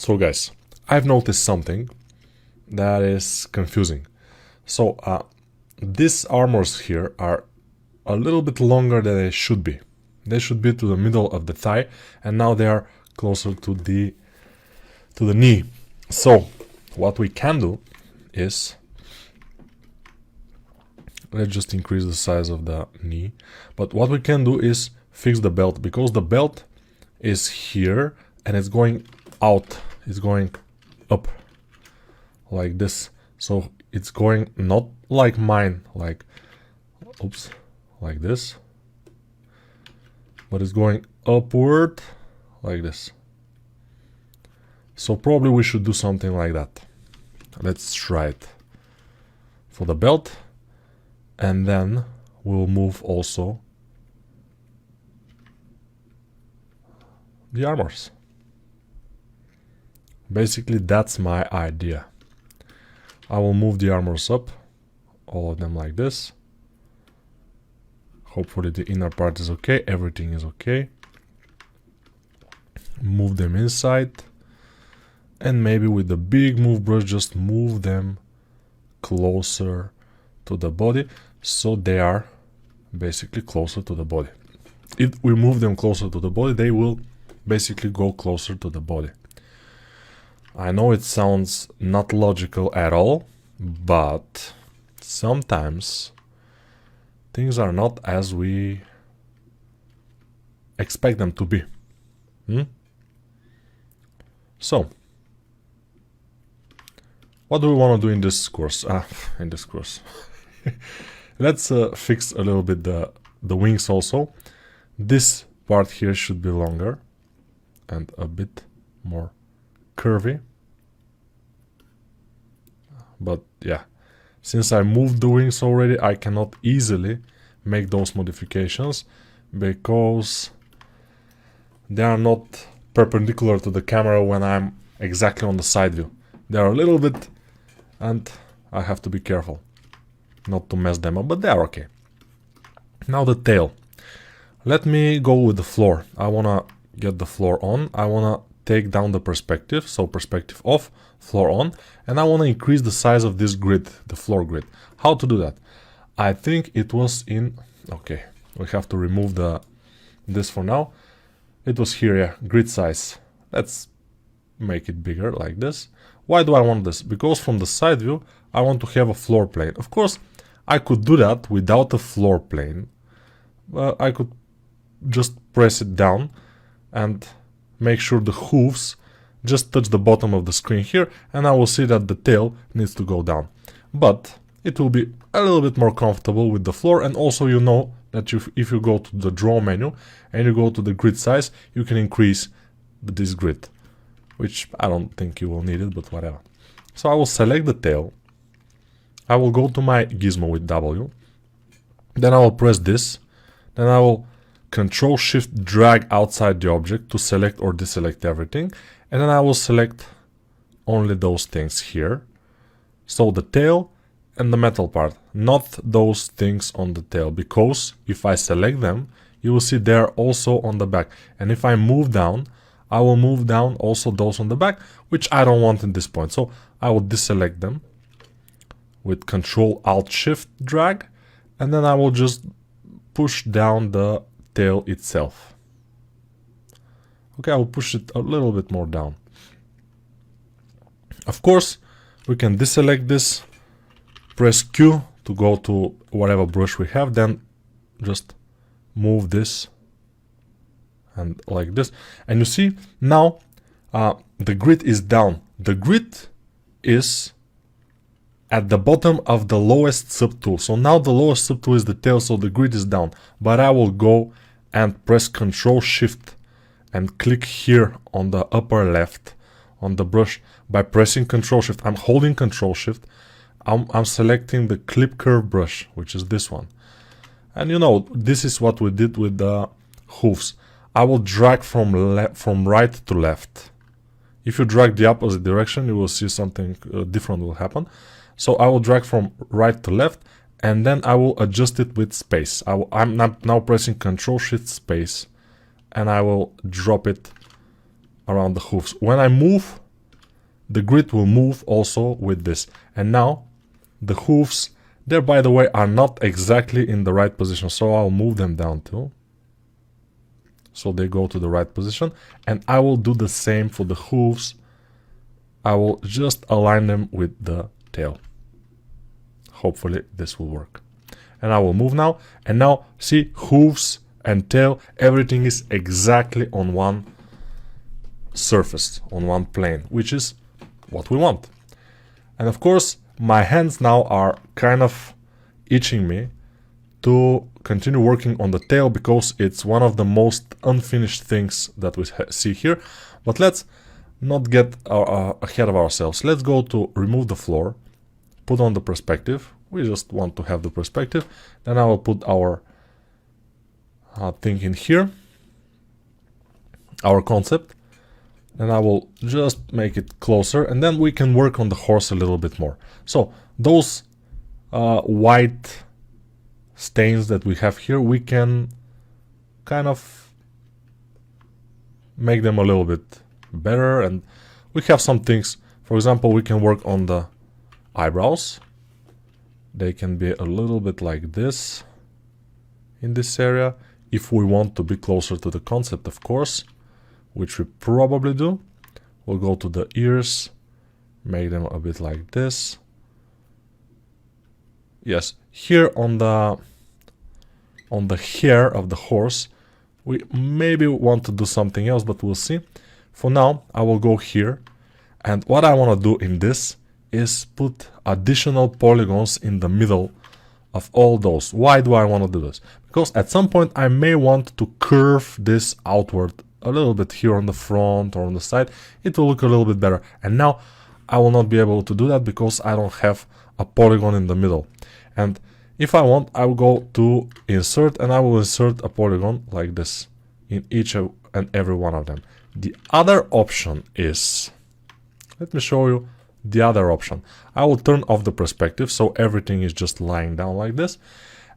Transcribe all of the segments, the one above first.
So guys, I've noticed something that is confusing. So these armors here are a little bit longer than they should be. They should be to the middle of the thigh, and now they are closer to the knee. So what we can do is, let's just increase the size of the knee. But what we can do is fix the belt, because the belt is here and it's going out, it's going up like this. So it's going not like mine, like oops, like this, but it's going upward like this. So probably we should do something like that. Let's try it for the belt, and then we'll move also the armors. Basically that's my idea. I will move the armors up, all of them like this. Hopefully the inner part is okay, everything is okay. Move them inside, and maybe with the big move brush just move them closer to the body, so they are basically closer to the body. If we move them closer to the body, they will basically go closer to the body. I know it sounds not logical at all, but sometimes things are not as we expect them to be. So, what do we want to do in this course? Let's fix a little bit the wings also. This part here should be longer and a bit more curvy. But yeah, since I moved the wings already, I cannot easily make those modifications because they are not perpendicular to the camera when I'm exactly on the side view. They are a little bit, and I have to be careful not to mess them up, but they are okay. Now the tail. Let me go with the floor. I wanna get the floor on. I wanna take down the perspective, so perspective off, floor on, and I wanna increase the size of this grid, the floor grid. How to do that? I think it was in, okay, we have to remove this for now. It was here, yeah, grid size. Let's make it bigger like this. Why do I want this? Because from the side view, I want to have a floor plane. Of course, I could do that without a floor plane. I could just press it down and make sure the hooves just touch the bottom of the screen here, and I will see that the tail needs to go down. But it will be a little bit more comfortable with the floor, and also you know that if you go to the draw menu and you go to the grid size, you can increase this grid, which I don't think you will need it, but whatever. So I will select the tail. I will go to my gizmo with W. Then I will press this. Then I will Control Shift drag outside the object to select or deselect everything. And then I will select only those things here. So the tail and the metal part, not those things on the tail, because if I select them, you will see they're also on the back. And if I move down, I will move down also those on the back, which I don't want at this point. So I will deselect them with Control Alt Shift drag, and then I will just push down the tail itself. Okay, I will push it a little bit more down. Of course, we can deselect this, press Q to go to whatever brush we have, then just move this and like this. And you see now the grid is down. The grid is at the bottom of the lowest subtool. So now the lowest subtool is the tail, so the grid is down. But I will go and press Control Shift and click here on the upper left on the brush. By pressing Control Shift, I'm holding Control Shift. I'm selecting the clip curve brush, which is this one. And you know, this is what we did with the hooves. I will drag from right to left. If you drag the opposite direction, you will see something different will happen. So I will drag from right to left, and then I will adjust it with space. I'm now pressing Control Shift Space, and I will drop it around the hooves. When I move the grid will move also with this. And now the hooves, there by the way, are not exactly in the right position, so I'll move them down too, so they go to the right position. And I will do the same for the hooves. I will just align them with the tail. Hopefully this will work. And I will move now, and now see, hooves and tail, everything is exactly on one surface, on one plane, which is what we want. And of course my hands now are kind of itching me to continue working on the tail, because it's one of the most unfinished things that we see here. But let's not get ahead of ourselves. Let's go to remove the floor, put on the perspective. We just want to have the perspective. Then I will put our thing in here, our concept, and I will just make it closer, and then we can work on the horse a little bit more. So those white stains that we have here, we can kind of make them a little bit better, and we have some things. For example, we can work on the eyebrows. They can be a little bit like this in this area, if we want to be closer to the concept, of course, which we probably do. We'll go to the ears, make them a bit like this. Yes, here on the hair of the horse, we maybe want to do something else, but we'll see. For now, I will go here, and what I want to do in this is put additional polygons in the middle of all those. Why do I want to do this? Because at some point I may want to curve this outward a little bit here on the front or on the side. It will look a little bit better. And now I will not be able to do that because I don't have a polygon in the middle. And if I want, I will go to insert, and I will insert a polygon like this in each and every one of them. The other option is, let me show you the other option. I will turn off the perspective, so everything is just lying down like this.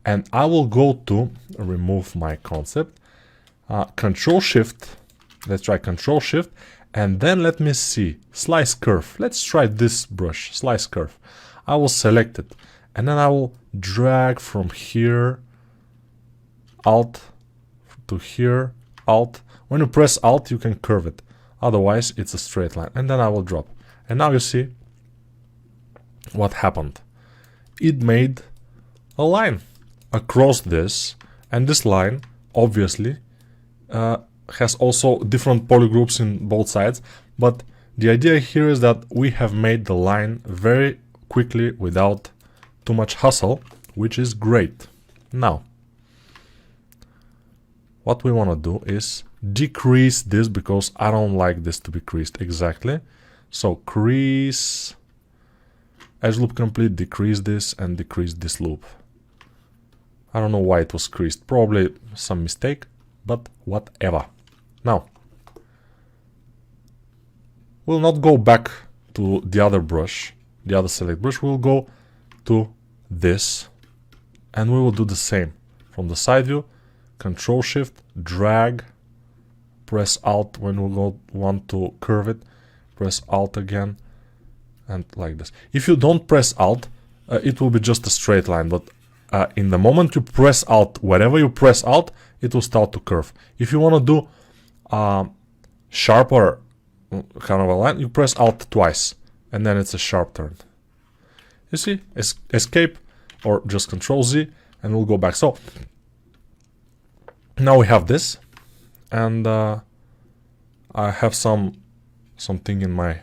And I will go to remove my concept, Control Shift. Let's try Control Shift, and then let me see, slice curve. Let's try this brush, slice curve. I will select it, and then I will drag from here, Alt to here, Alt. When you press Alt, you can curve it. Otherwise, it's a straight line. And then I will drop. And now you see what happened. It made a line across this, and this line obviously has also different polygroups in both sides. But the idea here is that we have made the line very quickly without too much hustle, which is great. Now, what we want to do is decrease this, because I don't like this to be creased exactly. So crease, edge loop complete, decrease this, and decrease this loop. I don't know why it was creased, probably some mistake, but whatever. Now, we'll not go back to the other brush, the other select brush. We'll go to this, and we will do the same. From the side view, Control Shift, drag, press Alt when we want to curve it, press Alt again, and like this. If you don't press Alt, it will be just a straight line, but in the moment you press Alt, wherever you press Alt, it will start to curve. If you want to do sharper kind of a line, you press Alt twice, and then it's a sharp turn. You see, escape or just Control Z, and we'll go back. So now we have this, and I have something in my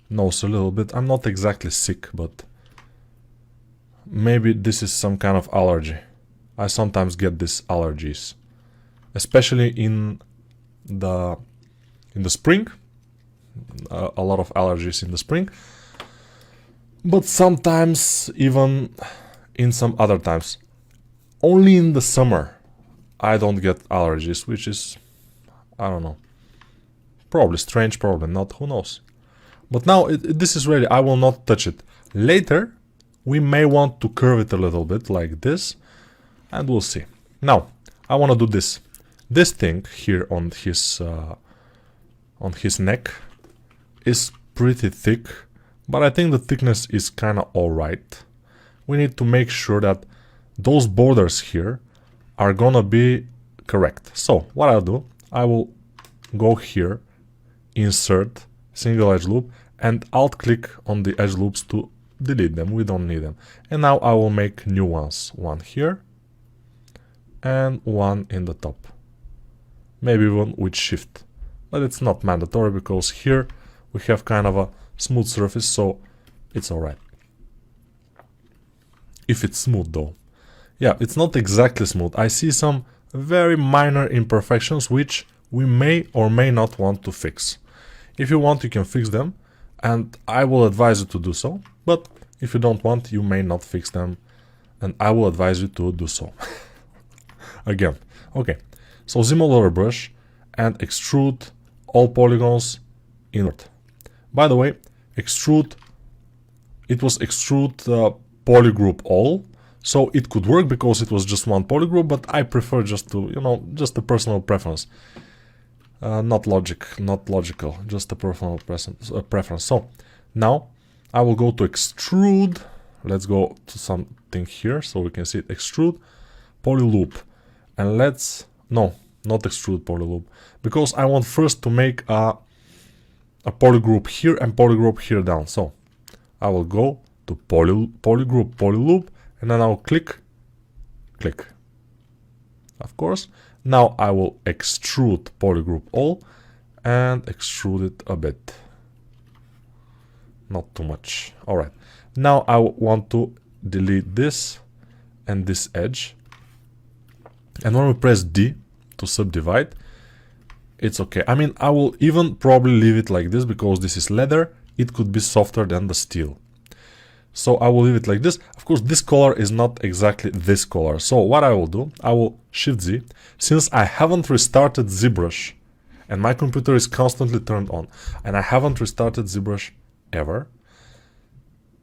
nose a little bit. I'm not exactly sick, but maybe this is some kind of allergy. I sometimes get these allergies, especially in the spring. A lot of allergies in the spring, but sometimes even in some other times. Only in the summer I don't get allergies, which is, I don't know, probably strange, probably not, who knows. But now this is ready. I will not touch it. Later we may want to curve it a little bit like this, and we'll see. Now I want to do this thing here on his neck is pretty thick, but I think the thickness is kind of alright. We need to make sure that those borders here are gonna be correct. So what I'll do, I will go here, insert single edge loop, and alt click on the edge loops to delete them. We don't need them. And now I will make new ones. One here and one in the top. Maybe one with shift. But it's not mandatory because here we have kind of a smooth surface, so it's alright. If it's smooth though. Yeah, it's not exactly smooth. I see some very minor imperfections which we may or may not want to fix. If you want, you can fix them, and I will advise you to do so. But if you don't want, you may not fix them, and I will advise you to do so. Again, okay. So Z modeler brush and extrude all polygons inward. By the way, extrude, it was extrude polygroup all, so it could work because it was just one polygroup, but I prefer just to, just a personal preference. Not logical, just a personal preference. So now I will go to extrude. Let's go to something here so we can see it. Extrude polyloop, and let's not extrude polyloop, because I want first to make a polygroup here and polygroup here down. So I will go to polygroup polyloop, and then I'll click. Of course. Now I will extrude polygroup all and extrude it a bit. Not too much. Alright. Now I want to delete this and this edge. And when we press D to subdivide, it's okay. I mean, I will even probably leave it like this because this is leather. It could be softer than the steel. So I will leave it like this. Of course, this color is not exactly this color. So what I will do, I will Shift Z. Since I haven't restarted ZBrush, and my computer is constantly turned on, and I haven't restarted ZBrush ever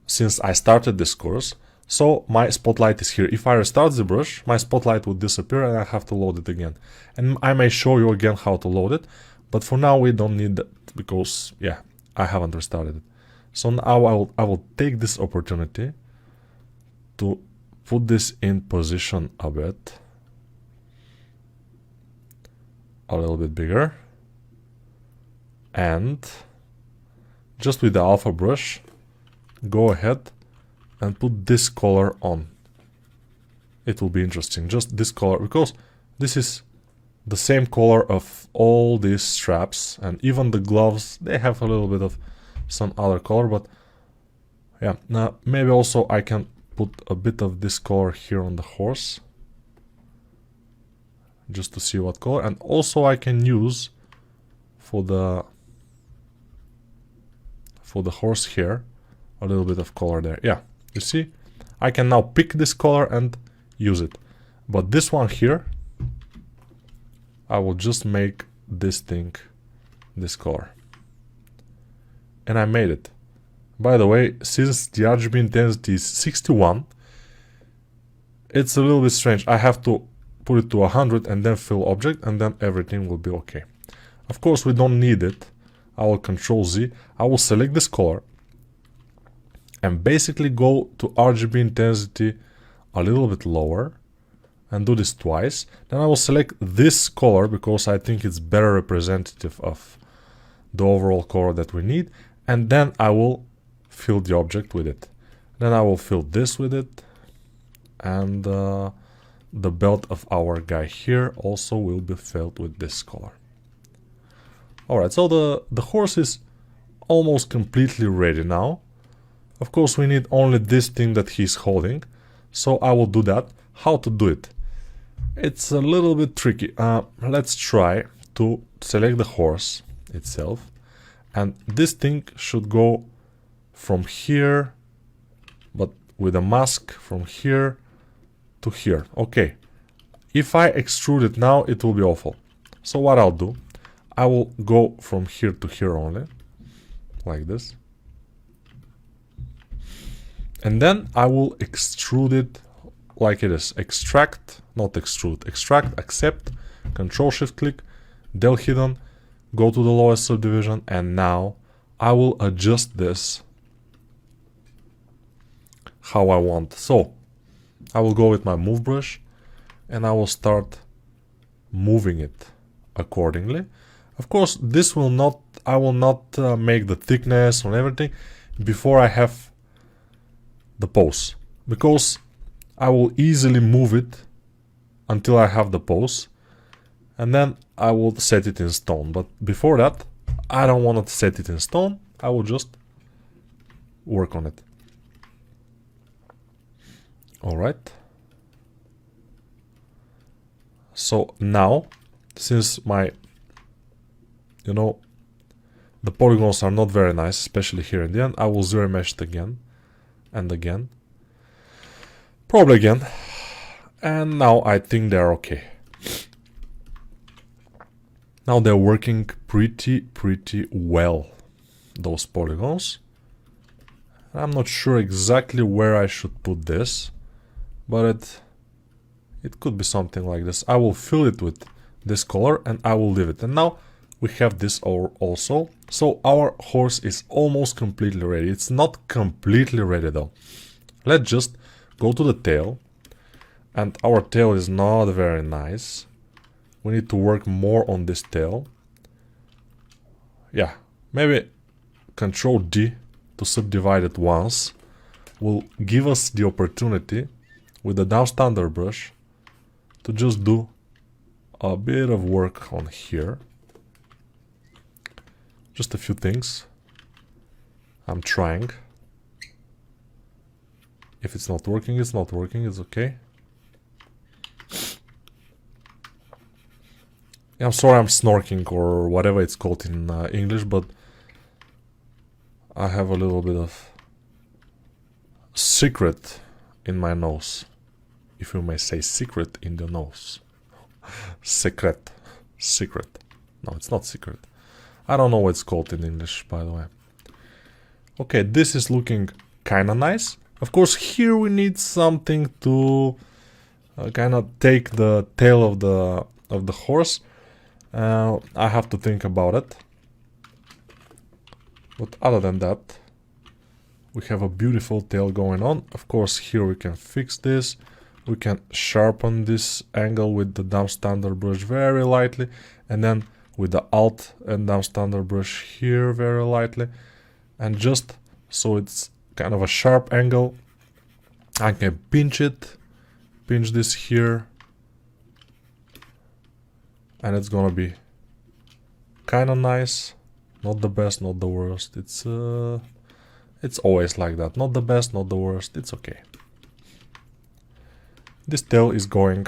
since I started this course, so my spotlight is here. If I restart ZBrush, my spotlight would disappear and I have to load it again. And I may show you again how to load it, but for now we don't need that because, yeah, I haven't restarted it. So now I will take this opportunity to put this in position a bit. A little bit bigger. And just with the alpha brush, go ahead and put this color on. It will be interesting, just this color, because this is the same color of all these straps, and even the gloves, they have a little bit of some other color, but yeah, now maybe also I can put a bit of this color here on the horse just to see what color, and also I can use for the horse here a little bit of color there. Yeah, you see, I can now pick this color and use it, but this one here I will just make this thing this color. And I made it. By the way, since the RGB intensity is 61, it's a little bit strange. I have to put it to 100 and then fill object, and then everything will be okay. Of course, we don't need it. I will Control Z. I will select this color and basically go to RGB intensity a little bit lower and do this twice. Then I will select this color because I think it's better representative of the overall color that we need. And then I will fill the object with it. Then I will fill this with it. And the belt of our guy here also will be filled with this color. Alright, so the horse is almost completely ready now. Of course, we need only this thing that he's holding. So I will do that. How to do it? It's a little bit tricky. Let's try to select the horse itself. And this thing should go from here, but with a mask from here to here. Okay. If I extrude it now, it will be awful. So what I'll do, I will go from here to here only, like this. And then I will extrude it like it is. Extract, not extrude. Extract, accept, Control Shift click, del hidden, go to the lowest subdivision, and now I will adjust this how I want. So I will go with my move brush and I will start moving it accordingly. Of course, this will not, I will not make the thickness or everything before I have the pose, because I will easily move it until I have the pose, and then I will set it in stone. But before that, I don't want to set it in stone. I will just work on it. Alright. So now, since my, you know, the polygons are not very nice, especially here in the end, I will zero mesh it again and again. Probably again. And now I think they're okay. Now they're working pretty well, those polygons. I'm not sure exactly where I should put this, but it could be something like this. I will fill it with this color and I will leave it. And now we have this also. So our horse is almost completely ready. It's not completely ready though. Let's just go to the tail. And our tail is not very nice. We need to work more on this tail. Yeah, maybe Control D to subdivide it once will give us the opportunity with the down standard brush to just do a bit of work on here. Just a few things. I'm trying. If it's not working, it's not working, it's okay. Yeah, I'm sorry I'm snorking or whatever it's called in English, but I have a little bit of secret in my nose. If you may say secret in the nose. Secret. Secret. No, it's not secret. I don't know what it's called in English, by the way. Okay, this is looking kinda nice. Of course, here we need something to kind of take the tail of the horse. I have to think about it. But other than that, we have a beautiful tail going on. Of course, here we can fix this. We can sharpen this angle with the down standard brush very lightly, and then with the Alt and down standard brush here very lightly, and just so it's kind of a sharp angle, I can pinch this here, and it's gonna be kind of nice. Not the best, not the worst. It's always like that. Not the best, not the worst. It's okay. This tail is going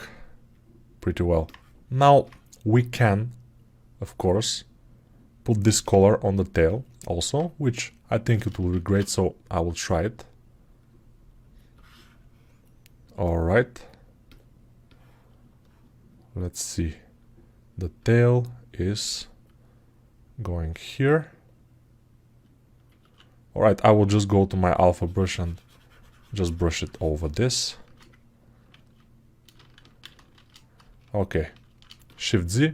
pretty well. Now we can, of course, put this color on the tail also, which I think it will be great, so I will try it. Alright. Let's see. The tail is going here. Alright, I will just go to my alpha brush and just brush it over this. Okay, Shift Z,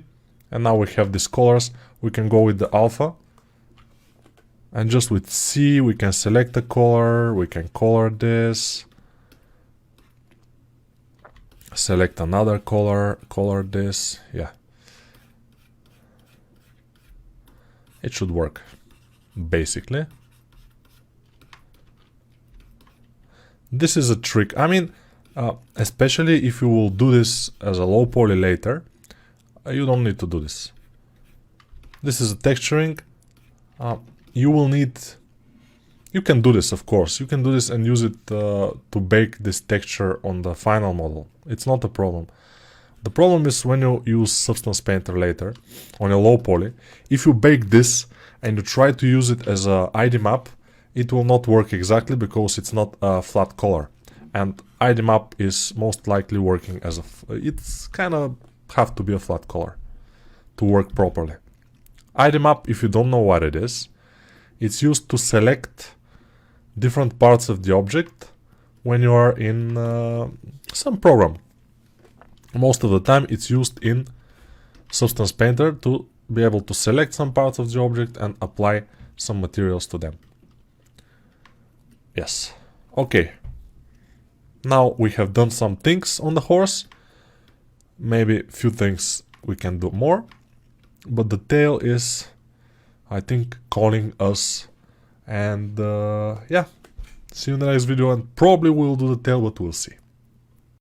and now we have these colors. We can go with the alpha, and just with C we can select the color, we can color this, select another color, color this. Yeah, it should work basically. This is a trick. I mean, especially if you will do this as a low poly later, you don't need to do this. This is a texturing. You will need... You can do this, of course. You can do this and use it to bake this texture on the final model. It's not a problem. The problem is when you use Substance Painter later on a low poly. If you bake this and you try to use it as a ID map, it will not work exactly because it's not a flat color. And ID map is most likely working as a... It's kind of have to be a flat color to work properly. ID map, if you don't know what it is, it's used to select different parts of the object when you are in some program. Most of the time it's used in Substance Painter to be able to select some parts of the object and apply some materials to them. Yes. Okay. Now we have done some things on the horse. Maybe a few things we can do more. But the tail is, I think, calling us. And yeah. See you in the next video, and probably we'll do the tail, but we'll see.